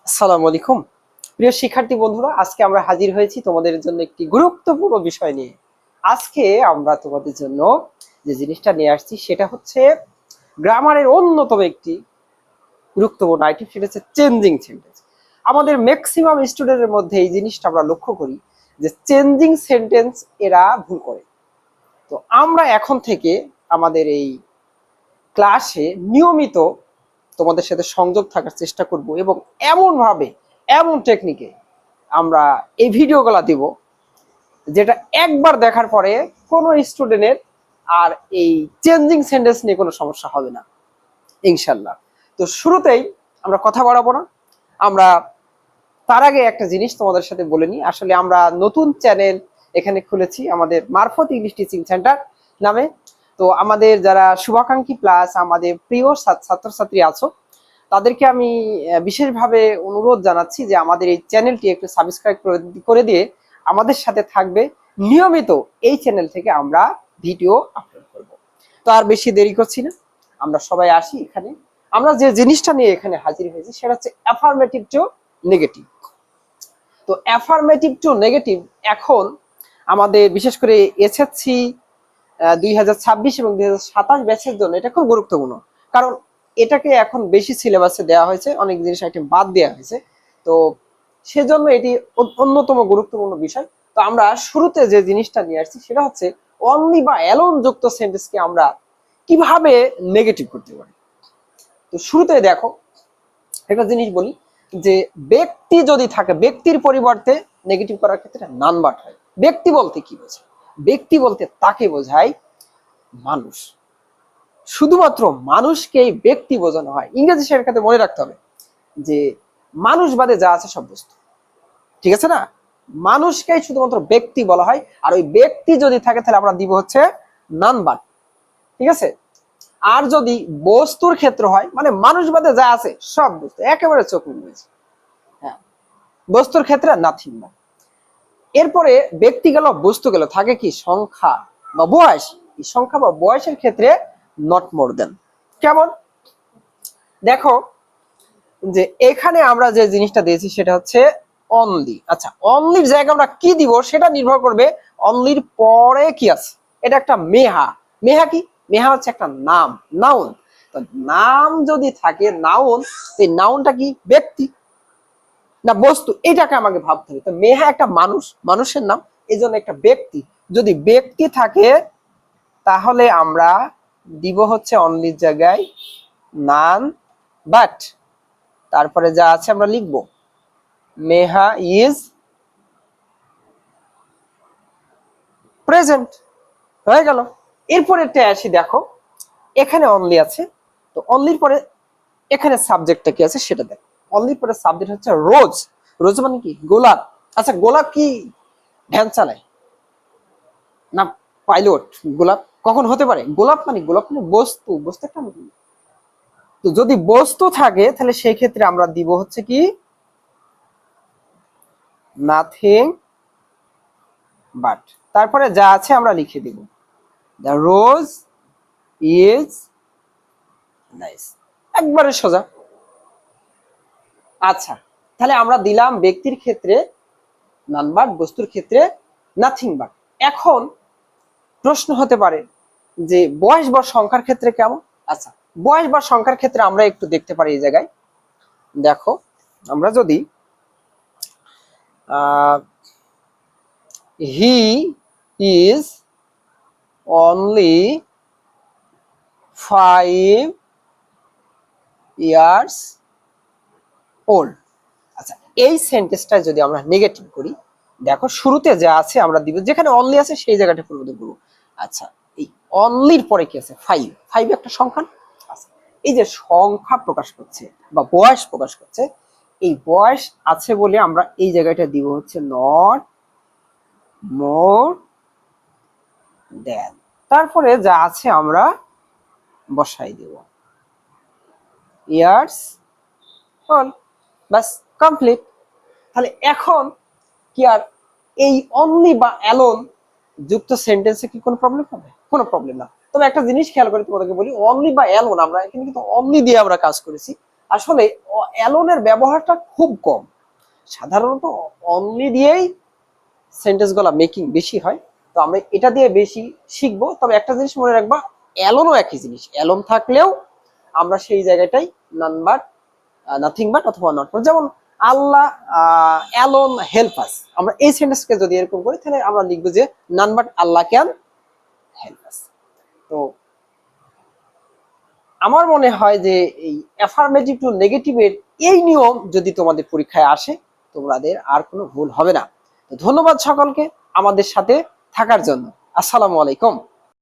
আসসালামু আলাইকুম প্রিয় শিক্ষার্থী বন্ধুরা, আজকে আমরা হাজির হয়েছি তোমাদের জন্য একটি গুরুত্বপূর্ণ বিষয় নিয়ে। আজকে আমরা তোমাদের জন্য যে জিনিসটা নিয়ে আসছি সেটা হচ্ছে গ্রামারের অন্যতম একটি গুরুত্বপূর্ণ আইটেম, সেটা হচ্ছে চেঞ্জিং সেন্টেন্স। আমাদের ম্যাক্সিমাম স্টুডেন্টের মধ্যে এই জিনিসটা আমরা লক্ষ্য করি যে চেঞ্জিং সেন্টেন্স এরা ভুল করে। তো আমরা এখন থেকে আমাদের এই ক্লাসে নিয়মিত তোমাদের সাথে সংযোগ থাকার চেষ্টা করব এবং এমন ভাবে এমন টেকনিকে আমরা এই ভিডিওগুলো দিব যেটা একবার দেখার পরে কোনো স্টুডেন্টের আর এই চেঞ্জিং সেন্টেন্স নিয়ে কোনো সমস্যা হবে না ইনশাল্লাহ। তো শুরুতেই আমরা কথা বাড়াবো না, আমরা তার আগে একটা জিনিস তোমাদের সাথে বলে নিই। আসলে আমরা নতুন চ্যানেল এখানে খুলেছি আমাদের মারফত ইংলিশ টিচিং সেন্টার নামে। তো আমাদের যারা শুভাকাঙ্ক্ষী প্লাস আমাদের প্রিয় ছাত্রছাত্রী আছো তাদেরকে আমি বিশেষভাবে অনুরোধ জানাচ্ছি যে আমাদের এই চ্যানেলটি একটু সাবস্ক্রাইব করে দিয়ে আমাদের সাথে থাকবে। নিয়মিত এই চ্যানেল থেকে আমরা ভিডিও আপলোড করব। তো আর বেশি দেরি করছি না, আমরা সবাই আসি এখানে। আমরা যে জিনিসটা নিয়ে এখানে হাজির হয়েছি সেটা হচ্ছে অ্যাফার্মেটিভ টু নেগেটিভ। তো অ্যাফার্মেটিভ টু নেগেটিভ এখন আমাদের বিশেষ করে এসএসসি 2026 এবং 2027 ব্যাচের জন্য এটা খুব গুরুত্বপূর্ণ, কারণ এটাকে এখন বেশি সিলেবাসে দেওয়া হয়েছে, অনেক জিনিস আইটেম বাদ দেওয়া হয়েছে। তো সেজন্য এটি অন্যতম গুরুত্বপূর্ণ বিষয়। তো আমরা শুরুতে যে জিনিসটা নিয়ে আসছি সেটা হচ্ছে অনলি বা অ্যালোন যুক্ত সেন্টেন্সকে আমরা কিভাবে নেগেটিভ করতে পারি। তো শুরুতে দেখো একটা জিনিস বলি যে ব্যক্তি যদি থাকে, ব্যক্তির পরিবর্তে নেগেটিভ করার ক্ষেত্রে নান বাট হয়। ব্যক্তি বলতে কি বোঝায়? ব্যক্তি বলতে তাকে বোঝায় মানুষ, শুধুমাত্র মানুষকেই ব্যক্তি বোঝানো হয়। ইংরেজি শেখার ক্ষেত্রে মনে রাখতে হবে যে মানুষ বাদে যা আছে সব বস্তু, ঠিক আছে না? মানুষকেই শুধুমাত্র ব্যক্তি বলা হয়, আর ওই ব্যক্তি যদি থাকে তাহলে আমরা দিব হচ্ছে নান বাট, ঠিক আছে? আর যদি বস্তুর ক্ষেত্র হয়, মানে মানুষ বাদে যা আছে সব বস্তু, একেবারে চোখ মিলিয়েছে, হ্যাঁ, বস্তুর ক্ষেত্রে নাথিং বাট। এরপরে ব্যক্তি গেল, বস্তু গেল, থাকে কি সংখ্যা বা বয়স। এই সংখ্যা বা বয়সের ক্ষেত্রে নট মোর দেন। কেমন দেখো যে এখানে আমরা যে জিনিসটা দিয়েছি সেটা হচ্ছে অনলি। আচ্ছা, অনলির জায়গায় আমরা কি দিব সেটা নির্ভর করবে অনলির পরে কি আছে। এটা একটা মেহা। মেহা কি? মেহা হচ্ছে একটা নাম, নাউন। তো নাম যদি থাকে নাউন, এই নাউনটা কি ব্যক্তি না বস্তু, এটাকে আমাকে ভাবতে হবে। তো মেহা একটা মানুষ, মানুষের নাম, এই জন্য একটা ব্যক্তি। যদি ব্যক্তি থাকে তাহলে আমরা দিব হচ্ছে অনলির জায়গায় নান বাট, তারপরে যা আছে আমরা লিখব মেহা ইজ প্রেজেন্ট। হয়ে গেল। এরপরে আসি, দেখো এখানে অনলি আছে, তো অনলির পরে এখানে সাবজেক্টটা কি আছে সেটা দেখো। অনলির পরে সাবজেক্ট হচ্ছে রোজ। রোজ মানে কি? গোলাপ। আচ্ছা, গোলাপ কি ভ্যান চালায় না পাইলট? গোলাপ কখন হতে পারে? গোলাপ মানে বস্তু, বস্তু একটা। তো যদি বস্তু থাকে তাহলে সেই ক্ষেত্রে আমরা দিব হচ্ছে কি নাথিং বাট, তারপরে যা আছে আমরা লিখে দিব দ্য রোজ ইজ নাইস। একবারে সোজা। আচ্ছা, তাহলে আমরা দিলাম ব্যক্তির ক্ষেত্রে নান বাট, বস্তুর ক্ষেত্রে নাথিং বাট। এখন প্রশ্ন হতে পারে যে বয়স বা সংখ্যার ক্ষেত্রে কেমন? আচ্ছা, বয়স বা সংখ্যার ক্ষেত্রে আমরা একটু দেখতে পারি এই জায়গায়। দেখো আমরা যদি he is only 5 years old. আচ্ছা, এই সেন্টেন্সটা যদি আমরা নেগেটিভ করি, দেখো শুরুতে যা আছে আমরা দিব, যেখানে অনলি আছে সেই জায়গাটা পরিবর্তন করবো। আচ্ছা, এই অনলির পরে কি আছে? 5। 5 একটা সংখ্যা। আচ্ছা, এই যে সংখ্যা প্রকাশ করছে বা বয়স প্রকাশ করছে, এই বয়স আছে বলে আমরা এই জায়গাটা দিব হচ্ছে নট মোর দেন, তারপরে যা আছে আমরা বসাই দেব ইয়ার্স অল। বাস, কমপ্লিট। তাহলে এখন কি আর এই অনলি বা অ্যালোন যুক্ত সেন্টেন্সে কি কোনো প্রবলেম হবে? কোনো প্রবলেম না। তবে একটা জিনিস খেয়াল করে তোমাদেরকে বলি, অনলি বা অ্যালোন আমরা এখানে কিন্তু অনলি দিয়ে আমরা কাজ করেছি, আসলে অ্যালোনের ব্যবহারটা খুব কম, সাধারণত অনলি দিয়েই সেন্টেন্স গুলা মেকিং বেশি হয়। তো আমরা এটা দিয়ে বেশি শিখবো। তবে একটা জিনিস মনে রাখবা, অ্যালোনও একই জিনিস, অ্যালোন থাকলেও আমরা সেই জায়গাটাই নান বাট, নাথিং বাট অথবা নট। যেমন আল্লাহ অ্যালোন হেল্প আস, আমরা এই সেন্টেন্সকে যদি এরকম করি তাহলে আমরা লিখবো যে none but Allah can help us. তো আমার মনে হয় যে এই অ্যাফার্মেটিভ টু নেগেটিভের এই নিয়ম যদি তোমাদের পরীক্ষায় আসে, তোমাদের আর কোনো ভুল হবে না। তো ধন্যবাদ সকলকে আমাদের সাথে থাকার জন্য। আসসালামু আলাইকুম।